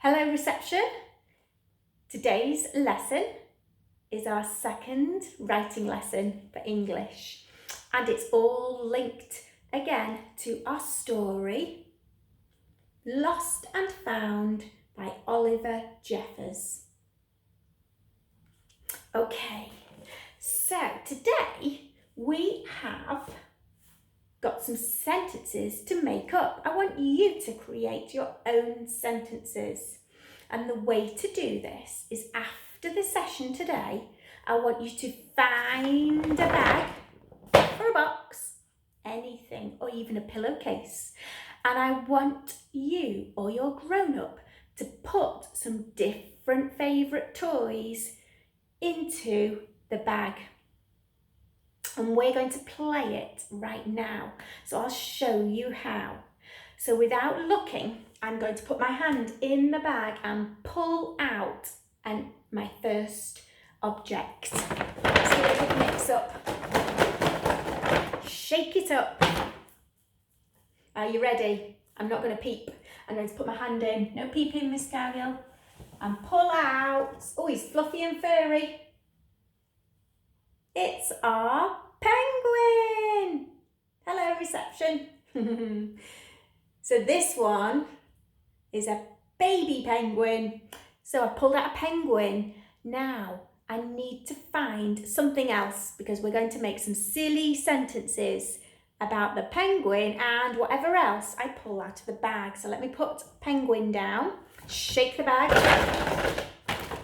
Hello reception. Today's lesson is our second writing lesson for English, and it's all linked again to our story Lost and Found by Oliver Jeffers. Okay, so today we have got some sentences to make up. I want you to create your own sentences. And the way to do this is after the session today, I want you to find a bag or a box, anything, or even a pillowcase. And I want you or your grown-up to put some different favourite toys into the bag. And we're going to play it right now. So I'll show you how. So without looking, I'm going to put my hand in the bag and pull out my first object. Let's do a little mix up. Shake it up. Are you ready? I'm not going to peep. I'm going to put my hand in. No peeping, Miss Cargill. And pull out. Oh, he's fluffy and furry. It's our penguin. Hello, reception. So this one is a baby penguin. So I pulled out a penguin. Now I need to find something else because we're going to make some silly sentences about the penguin and whatever else I pull out of the bag. So let me put penguin down, shake the bag,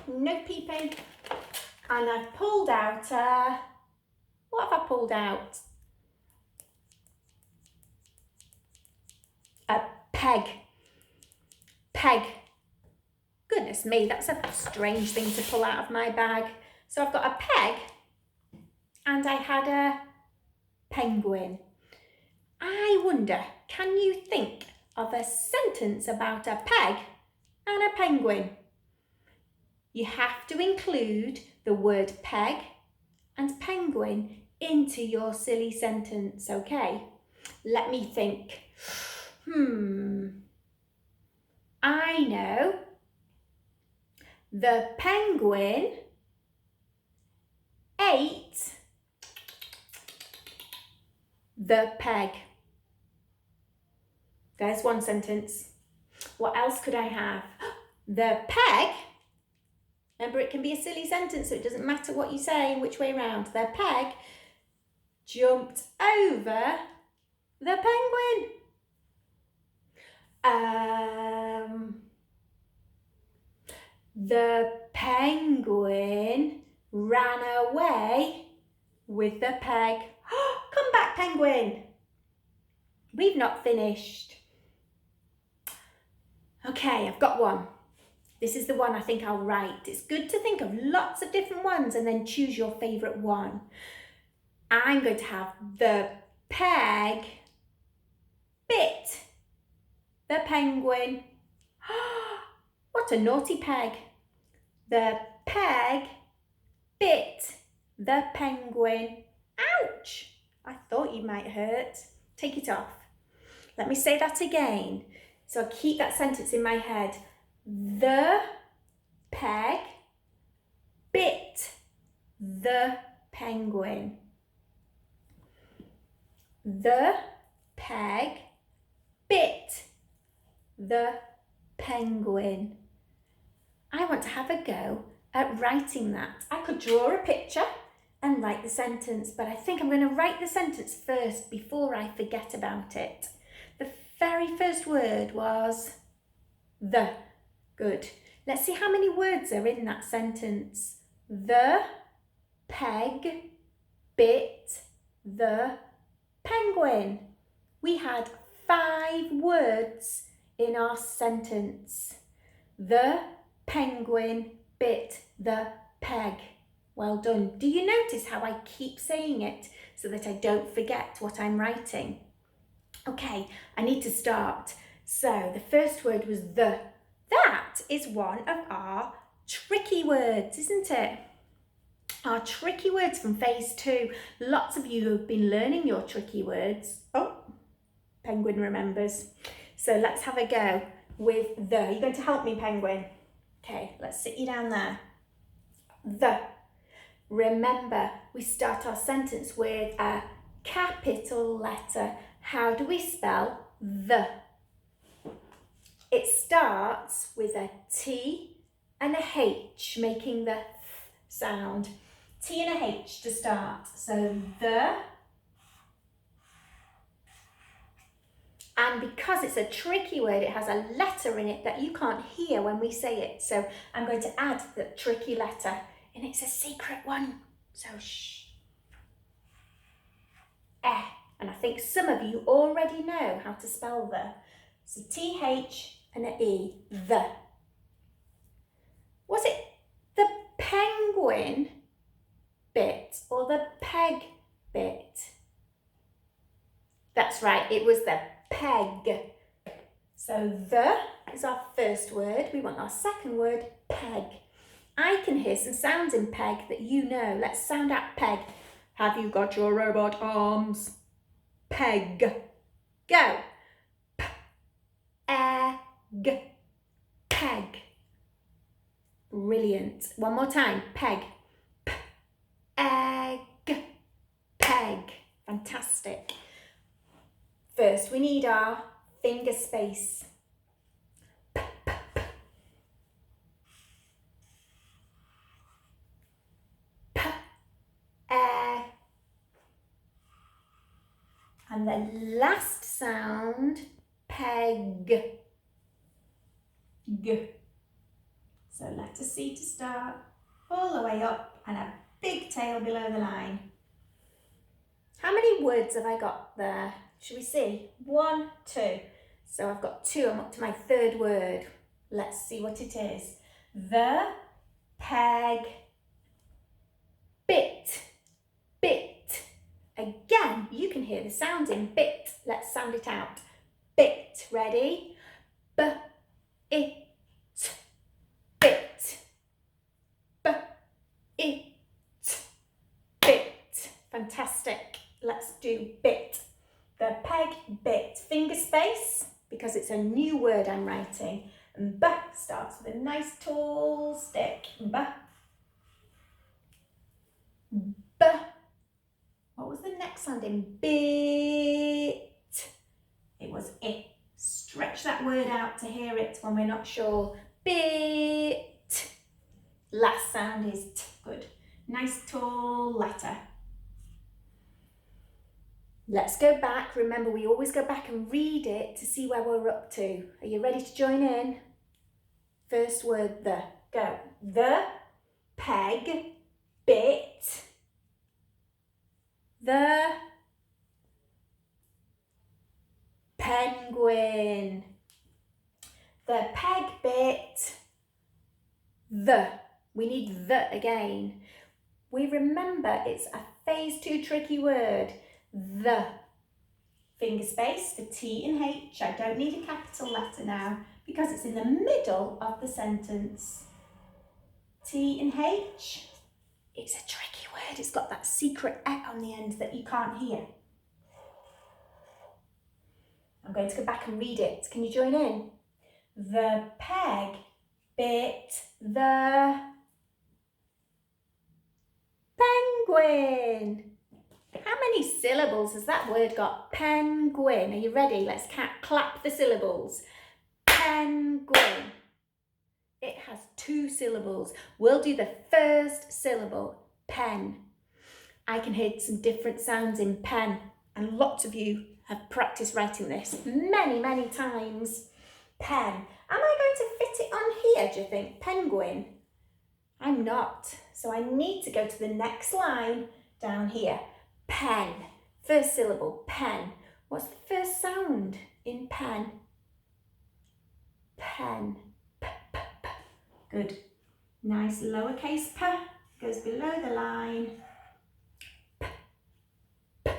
no peeping. And I've pulled out, what have I pulled out? A peg. Peg. Goodness me, that's a strange thing to pull out of my bag. So I've got a peg and I had a penguin. I wonder, can you think of a sentence about a peg and a penguin? You have to include the word peg and penguin into your silly sentence, okay? Let me think. I know. The penguin ate the peg. There's one sentence. What else could I have? The peg. Remember, it can be a silly sentence, so it doesn't matter what you say and which way around. The peg jumped over the penguin. The penguin ran away with the peg. Come back, penguin. We've not finished. Okay, I've got one. This is the one I think I'll write. It's good to think of lots of different ones and then choose your favourite one. I'm going to have the peg bit the penguin. What a naughty peg. The peg bit the penguin. Ouch! I thought you might hurt. Take it off. Let me say that again. So I'll keep that sentence in my head. The peg bit the penguin. The peg bit the penguin. I want to have a go at writing that. I could draw a picture and write the sentence, but I think I'm going to write the sentence first before I forget about it. The very first word was the. Good. Let's see how many words are in that sentence. The peg bit the penguin. We had 5 words in our sentence. The penguin bit the peg. Well done. Do you notice how I keep saying it so that I don't forget what I'm writing? Okay, I need to start. So the first word was the. That is one of our tricky words, isn't it? Our tricky words from phase 2. Lots of you have been learning your tricky words. Oh, penguin remembers. So let's have a go. with the. You're going to help me, Penguin? Okay, let's sit you down there. The. Remember, we start our sentence with a capital letter. How do we spell the? It starts with a T and a H, making the th sound. T and a H to start. So the. And because it's a tricky word, it has a letter in it that you can't hear when we say it. So I'm going to add the tricky letter, and it's a secret one. So shh. Eh. And I think some of you already know how to spell the. So TH and an E, the. Was it the penguin bit or the peg bit? That's right, it was the peg. So the is our first word. We want our second word, peg. I can hear some sounds in peg that you know. Let's sound out peg. Have you got your robot arms? Peg. Go. P-E-G. Peg. Brilliant. One more time. Peg. P-E-G. Peg. Fantastic. First, we need our finger space. And the last sound, peg. G. So letter C to start, all the way up, and a big tail below the line. How many words have I got there? Should we see? 1, 2. So I've got 2. I'm up to my third word. Let's see what it is. The peg bit. Bit. Again, you can hear the sound in bit. Let's sound it out. Bit. Ready? B-it. Bit. B-it. Bit. Fantastic. Let's do bit. The peg bit. Finger space, because it's a new word I'm writing. And B starts with a nice tall stick. B. B. What was the next sound in bit? It was it. Stretch that word out to hear it when we're not sure. Bit. Last sound is t. Good. Nice tall letter. Let's go back. Remember, we always go back and read it to see where we're up to. Are you ready to join in? First word, the. Go. The peg bit the penguin. The peg bit the. We need the again. We remember it's a phase 2 tricky word. The. Finger space for T and H. I don't need a capital letter now because it's in the middle of the sentence. T and H. It's a tricky word. It's got that secret E on the end that you can't hear. I'm going to go back and read it. Can you join in? The peg bit the penguin. How many syllables has that word got? Penguin. Are you ready? Let's clap the syllables. Penguin. It has 2 syllables. We'll do the first syllable, pen. I can hear some different sounds in pen, and lots of you have practiced writing this many, many times. Pen. Am I going to fit it on here, do you think? Penguin? I'm not. So I need to go to the next line down here. Pen. First syllable, pen. What's the first sound in pen? Pen. P, p, p. Good. Nice lowercase p goes below the line. P, p,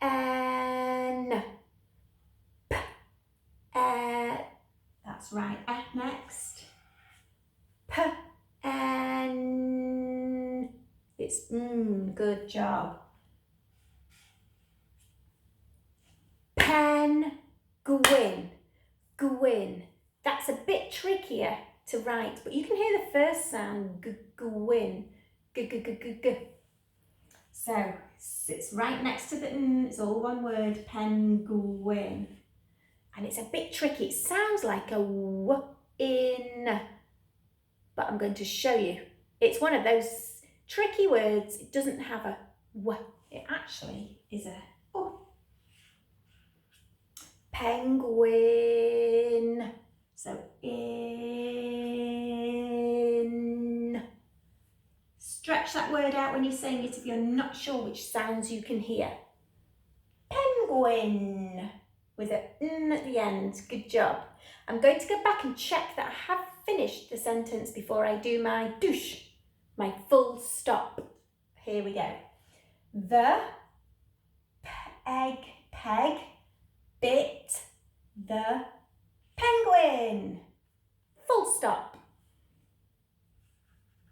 n. P, that's right. Next. P, n. It's good job. Penguin. Gwyn. That's a bit trickier to write, but you can hear the first sound, gwyn, g. So it's right next to the n, it's all one word, penguin. And it's a bit tricky. It sounds like a w in, but I'm going to show you. It's one of those tricky words. It doesn't have a w. It actually is a o. Penguin. So in. Stretch that word out when you're saying it if you're not sure which sounds you can hear. Penguin. With an n at the end. Good job. I'm going to go back and check that I have finished the sentence before I do my douche, my full stop. Here we go. The peg bit the penguin. Full stop.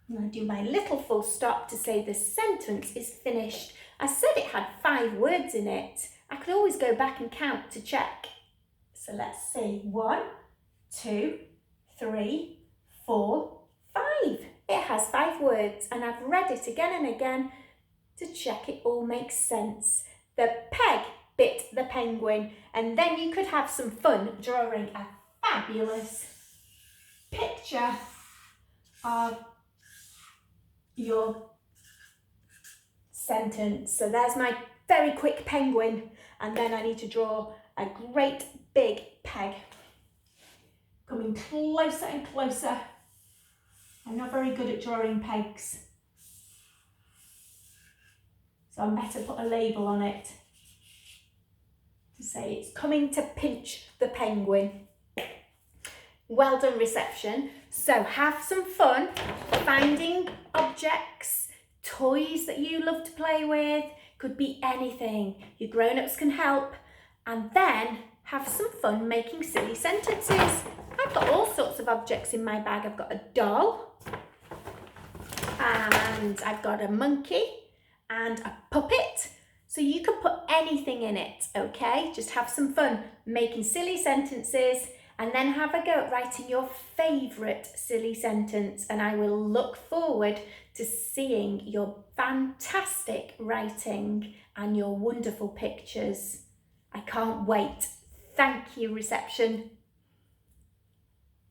I'm going to do my little full stop to say the sentence is finished. I said it had 5 words in it. I could always go back and count to check. So let's see. 1, 2, 3, 4, 5. It has 5 words and I've read it again and again to check it all makes sense. The peg bit the penguin, and then you could have some fun drawing a fabulous picture of your sentence. So there's my very quick penguin, and then I need to draw a great big peg. Coming closer and closer. I'm not very good at drawing pegs, so I'm better put a label on it to say it's coming to pinch the penguin. Well done, reception. So have some fun finding objects, toys that you love to play with. Could be anything. Your grown-ups can help. And then have some fun making silly sentences. I've got all sorts of objects in my bag. I've got a doll, and I've got a monkey and a puppet. So you can put anything in it, okay? Just have some fun making silly sentences, and then have a go at writing your favourite silly sentence. And I will look forward to seeing your fantastic writing and your wonderful pictures. I can't wait. Thank you, reception.